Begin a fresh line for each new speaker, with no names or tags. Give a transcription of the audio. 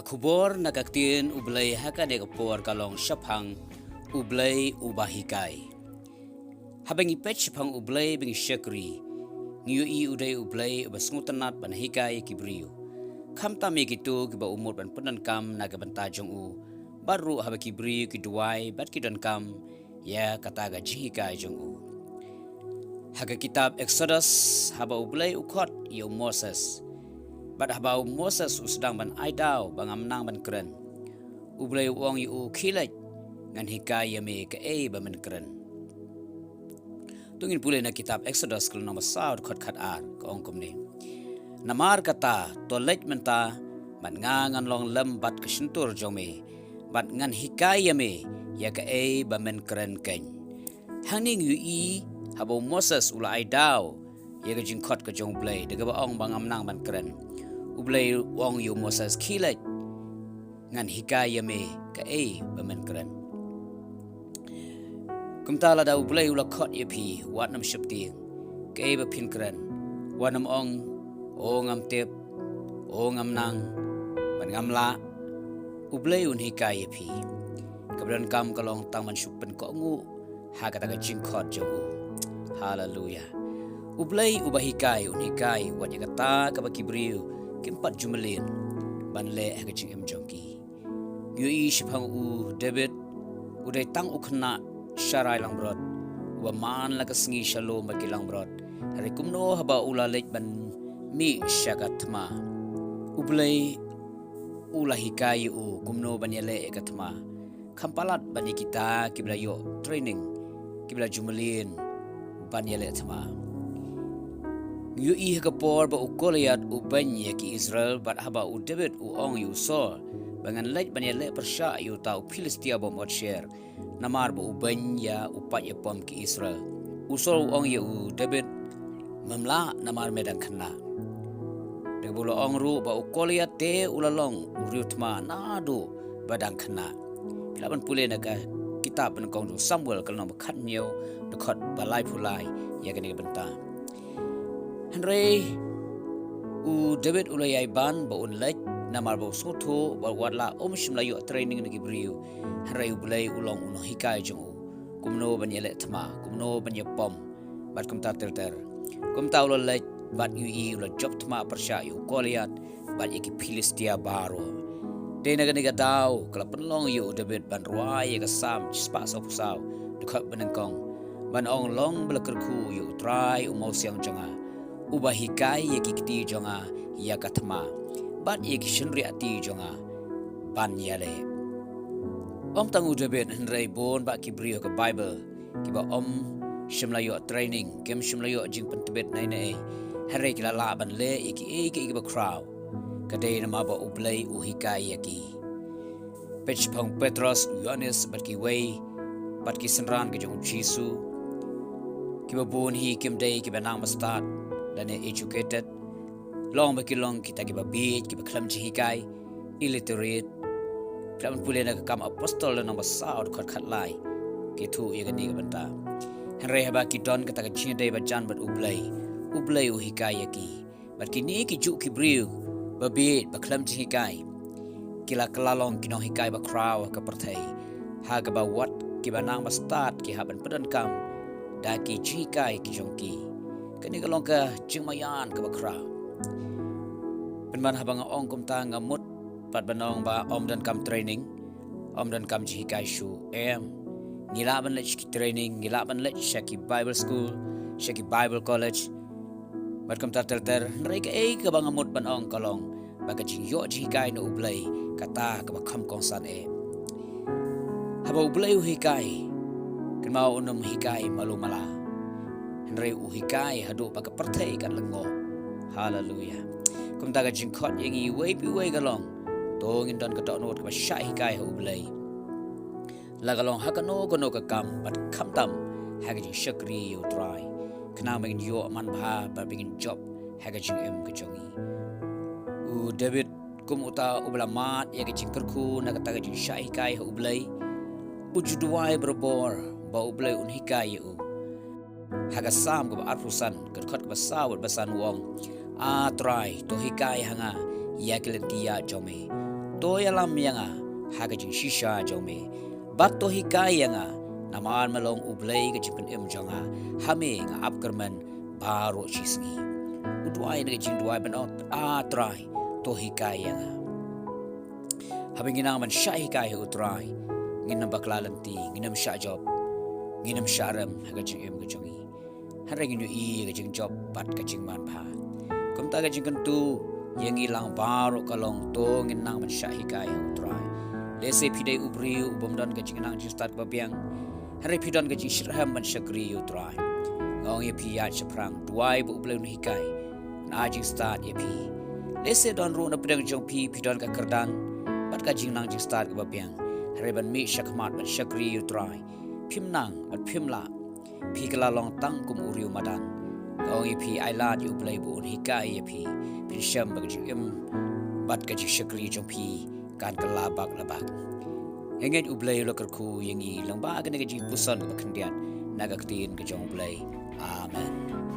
Kakubor nakaktin ublay hakane kapor kalong syapang ublay hikai. Habang ipet syapang ublay bing syakri, ngiyui uday ublay basngutanat ban hikai kibriu. Kam tami gitu kiba umur ban penan kam nagabantajong u, baru haba kibriu kiduai bat kidan kam ya kataga jihikai jong u. Haga kitab Exodus haba ublay ukot yo Moses. Bat habau Moses sedang ban aidau bangamnang ban keren. Ublay uang yu kilat ngan hikai yame ke ban keren. Tungin pulih na kitab Exodus kalau nama saud kot kat ar ke ongkom ni. Namar kata tolet menta bat ngan long lem bat kesentur jome bat ngan hikai yame ya ke ban keren ken. Hangning yu habau Moses ula aidau ya ke jingkot ke jong blay de ba ong bangamnang ban keren. Ublay wong yu Moses kilat ngan hikai yame ka bamen keren. Kumtala da ublay ula kot yepi wat nam syapti ka ba pin keren. Wanam ong ngam tep ngam nang ban ngamla ublay un hikai yepi. Kabran kam kalong tang man syupen ko ngu ha kata ka jingkot jogu. Hallelujah. Ublay hikai un hikai wat yakata ka bakibriu kimpat jumelin banle hagaching jongki yu shipang u David uday tang ukna sharai langbrot wa man la kasngi shalom bakilang brot hari kumno haba ulalek ban mi shagatma ublay hikai u kumno banyale ekatma kampalat bani kita kibla yo training kibla jumelin banyale atma yu kapor ba ukoliat ubanya ki Israel bat haba u David u ong yu so bangan lait banyale persya yu tau Filistia bom share namar ba ubanya upat ya pom ki Israel usol ong yu David mamla namar medan khna de bulo ong ru ba ukoliat te ulalong uriutma nadu badang khna laban pule naga kitab ban kong Samuel kalno khat nyo de khot balai pulai ya gani benta Henry u David ulayai ban ba unlek namar ba soto ba wadla shimla yu training ngi briu Henry ublay ulong uno hikai jong kumno ban yele tma kumno ban yapom bat kumta ter kumta ulalek bat yu ula job tma persya yu Goliath bat iki Filistia baro de naga daw kala penlong yu David ban ruai ka sam spas opusau dekat benengkong ban ong long belakerku yu try umau siang jonga hikai yakikti jonga yakatma bat yakishenri ati jonga ban yale tangu David Henry bon ba kibriyo ke Bible kiba shimlayo training kem shimlayo jing pentebet nai Henry kilala ban le iki ba crowd kadai nama ba ublay hikai yaki pech pang Petros Yohanes bat ki way bat ki senran ke jong Jisu kiba bon hi kem day kiba nang mastad dan educated long bakilong kita kiba bit kiba klam hikai illiterate klam pule na kam apostol na basaud khat lai kitu ye gani banta Henry haba ki don kata ka chine dai bajan bat ublay hikai yaki bat kini ki juk kibriu babit baklam hikai kila kelalong kino hikai ba kraw ka perthai ha ga ba wat kiba nang mastad ki haban padan kam da ki hikai ki jongki kani kalong ka jingmayan ka bakra penman habang ong kumta ngamut pat banong ba dan kam training dan kam jihikai shu ngilaban lech ki training ngilaban lech shaki Bible school shaki Bible college bat kumta ter reka ka bang ngamut banong kalong baga jingyo jihikai no ublay kata ka bakam kongsan haba ublay hikai kenmau unum hikai malumala Henry hikai hadu pakai pertai kan lengo. Hallelujah. Kum taga jingkot yang way galong. Tongin don ketok not ke syai hikai ublay. La galong hakano gono ke kam bat kam tam hagajing syakri yo try. Kena mengin yo man ba bingin job hagajing ke jongi. David kum uta ublamat ya ke jingkerku na kataga jing syai hikai ublay. Ujuduai berbor ba ublay un hikai u. Hagasam ko arpusan kerkot ko sawat basan wong try to hikai hanga yakilentia jome to yalam yanga hagajing shisha jome bat to hikai yanga naman malong ublei ka jipin jonga hame nga apkerman baro chisngi udwai na jing duai banot try to hikai yanga habing ginaman sya hikai utrai nginam baklalanti nginam sya job nginam syaram hagajing gajongi harang inu gajing job bat gajing man pha kumta gajing kentu yang ilang baru kalong to nginang man sya hikai utrai lese pidai ubri ubomdan gajing nang jing start babiang hari pidon gajing shirham man syakri utrai ngong ye piyat seprang duai bu ubleun hikai na jing start ye pi lese don ru na pedang jong pi pidon ka kerdan bat gajing nang jing start babiang hari ban mi syakmat man syakri utrai pimnang bat pimla pi kala long tang kum uriu madan ngong ye pi aila di ublei bu hikai ye pi pin syam bagi bat gaji syakri jong pi kan kelabak labak hengen ublei lo kerku yengi lang ba gaji pusan bakendian naga ketin ke jong ublei amen.